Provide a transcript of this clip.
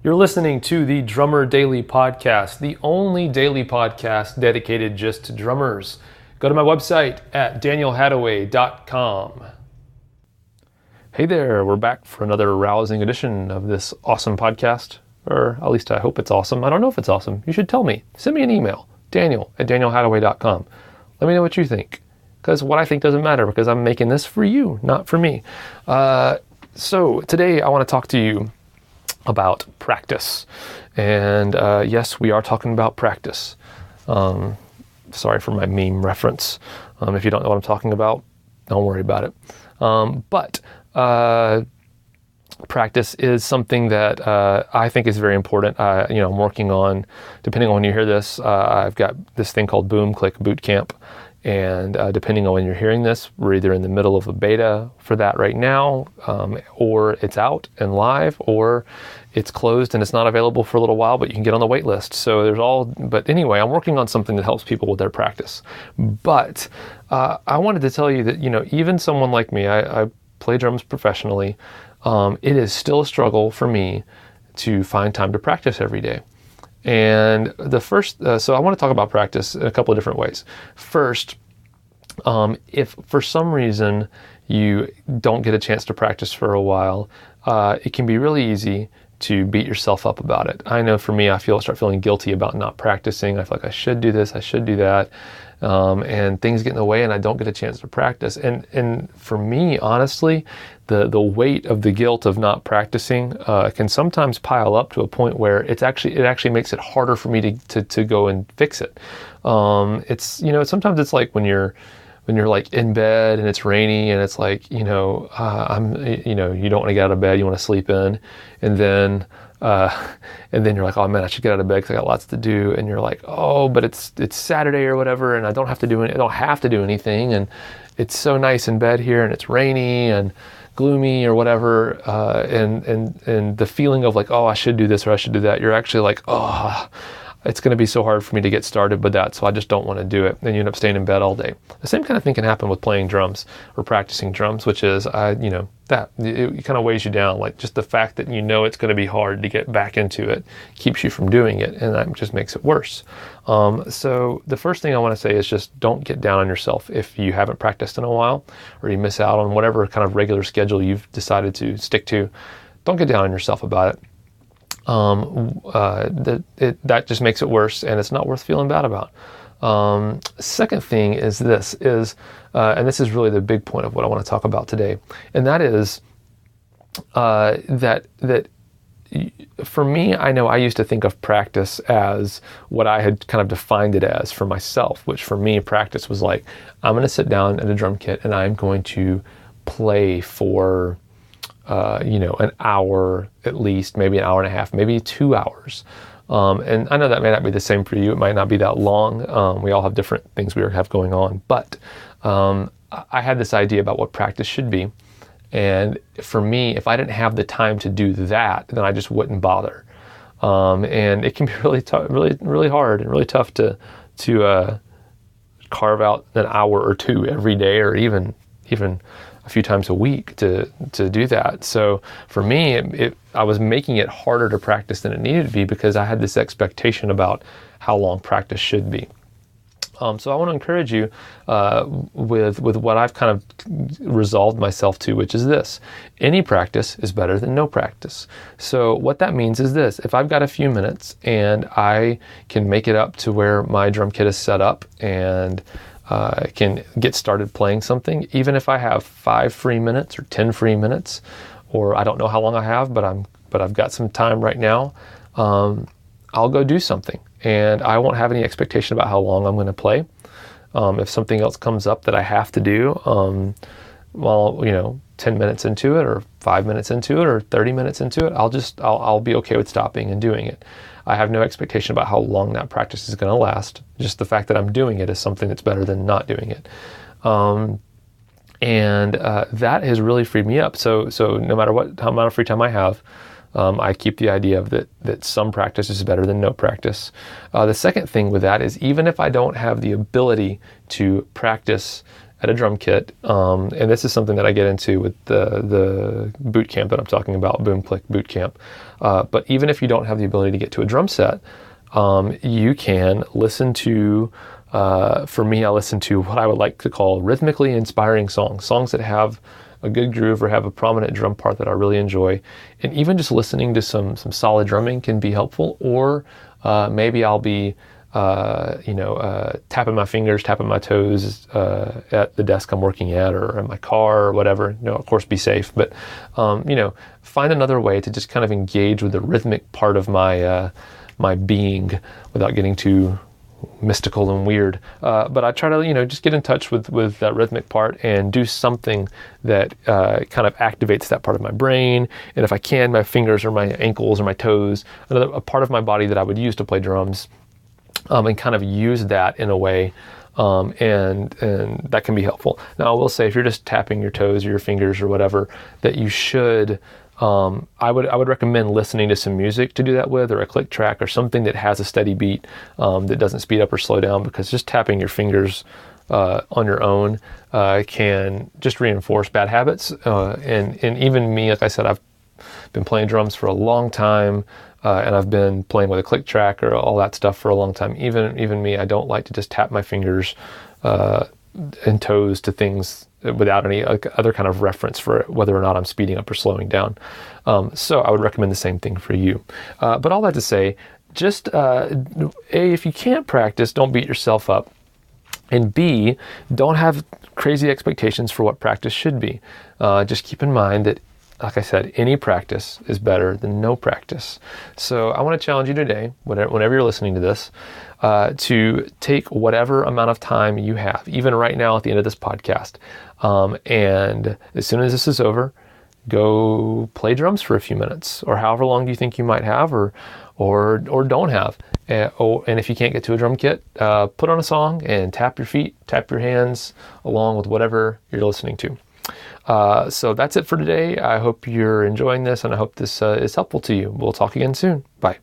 You're listening to the Drummer Daily Podcast, the only daily podcast dedicated just to drummers. Go to my website at danielhadaway.com. Hey there, we're back for another rousing edition of this awesome podcast. Or at least I hope it's awesome. I don't know if it's awesome. You should tell me. Send me an email, daniel@danielhadaway.com. Let me know what you think. Because what I think doesn't matter, because I'm making this for you, not for me. So today I want to talk to you about practice. And yes, we are talking about practice. Sorry for my meme reference. If you don't know what I'm talking about, don't worry about it. But practice is something that I think is very important. I'm working on, depending on when you hear this, I've got this thing called Boom Click Bootcamp. And depending on when you're hearing this, we're either in the middle of a beta for that right now, or it's out and live, or it's closed and it's not available for a little while, but you can get on the wait list. So but anyway, I'm working on something that helps people with their practice. But I wanted to tell you that, even someone like me, I play drums professionally, it is still a struggle for me to find time to practice every day. And so I want to talk about practice in a couple of different ways. First, if for some reason you don't get a chance to practice for a while, it can be really easy to beat yourself up about it. I know for me, I start feeling guilty about not practicing. I feel like I should do this, I should do that. And things get in the way and I don't get a chance to practice. And for me, honestly, the weight of the guilt of not practicing can sometimes pile up to a point where it actually makes it harder for me to go and fix it. Sometimes it's like when you're like in bed and it's rainy and it's like, you don't want to get out of bed, you want to sleep in, and then you're like, oh man, I should get out of bed because I got lots to do. And you're like, oh, but it's Saturday or whatever, and I don't have to do anything, and it's so nice in bed here, and it's rainy and gloomy or whatever, and the feeling of like, oh, I should do this or I should do that. You're actually like, oh, it's going to be so hard for me to get started with that, so I just don't want to do it. And you end up staying in bed all day. The same kind of thing can happen with playing drums or practicing drums, which is, it kind of weighs you down. Like just the fact that it's going to be hard to get back into it keeps you from doing it, and that just makes it worse. So the first thing I want to say is just don't get down on yourself if you haven't practiced in a while, or you miss out on whatever kind of regular schedule you've decided to stick to. Don't get down on yourself about it. That just makes it worse, and it's not worth feeling bad about. Second thing is this, and this is really the big point of what I want to talk about today, and that is that for me, I know I used to think of practice as what I had kind of defined it as for myself, which for me, practice was like, I'm going to sit down at a drum kit and I'm going to play for an hour at least, maybe an hour and a half, maybe 2 hours. And I know that may not be the same for you. It might not be that long. We all have different things we have going on. But I had this idea about what practice should be. And for me, if I didn't have the time to do that, then I just wouldn't bother. And it can be really tough, really hard and really tough to carve out an hour or two every day, or even a few times a week to do that. So for me, I was making it harder to practice than it needed to be, because I had this expectation about how long practice should be. So I want to encourage you with what I've kind of resolved myself to, which is this: any practice is better than no practice. So what that means is this: if I've got a few minutes and I can make it up to where my drum kit is set up and can get started playing something, even if I have 5 free minutes or 10 free minutes, or I don't know how long I have, but I've got some time right now, I'll go do something, and I won't have any expectation about how long I'm going to play. If something else comes up that I have to do, 10 minutes into it, or 5 minutes into it, or 30 minutes into it, I'll be okay with stopping and doing it. I have no expectation about how long that practice is going to last. Just the fact that I'm doing it is something that's better than not doing it. That has really freed me up. So no matter how amount of free time I have, I keep the idea of that some practice is better than no practice. The second thing with that is, even if I don't have the ability to practice at a drum kit, and this is something that I get into with the boot camp that I'm talking about, Boom Click Boot Camp. But even if you don't have the ability to get to a drum set, you can listen to, for me, I listen to what I would like to call rhythmically inspiring songs that have a good groove or have a prominent drum part that I really enjoy. And even just listening to some solid drumming can be helpful. Or maybe I'll be tapping my fingers, tapping my toes at the desk I'm working at, or in my car, or whatever. Of course, be safe, but find another way to just kind of engage with the rhythmic part of my being without getting too mystical and weird. But I try to just get in touch with that rhythmic part and do something that kind of activates that part of my brain. And if I can, my fingers or my ankles or my toes, a part of my body that I would use to play drums. And kind of use that in a way, and that can be helpful. Now, I will say, if you're just tapping your toes or your fingers or whatever, that you should, I would recommend listening to some music to do that with, or a click track or something that has a steady beat, that doesn't speed up or slow down, because just tapping your fingers on your own can just reinforce bad habits. And even me, like I said, I've been playing drums for a long time. And I've been playing with a click track or all that stuff for a long time. Even me, I don't like to just tap my fingers and toes to things without any other kind of reference for whether or not I'm speeding up or slowing down. So I would recommend the same thing for you. But all that to say, just A, if you can't practice, don't beat yourself up. And B, don't have crazy expectations for what practice should be. Just keep in mind that, like I said, any practice is better than no practice. So I want to challenge you today, whenever you're listening to this, to take whatever amount of time you have, even right now at the end of this podcast. And as soon as this is over, go play drums for a few minutes, or however long do you think you might have, or don't have. And if you can't get to a drum kit, put on a song and tap your feet, tap your hands, along with whatever you're listening to. So that's it for today. I hope you're enjoying this, and I hope this is helpful to you. We'll talk again soon. Bye.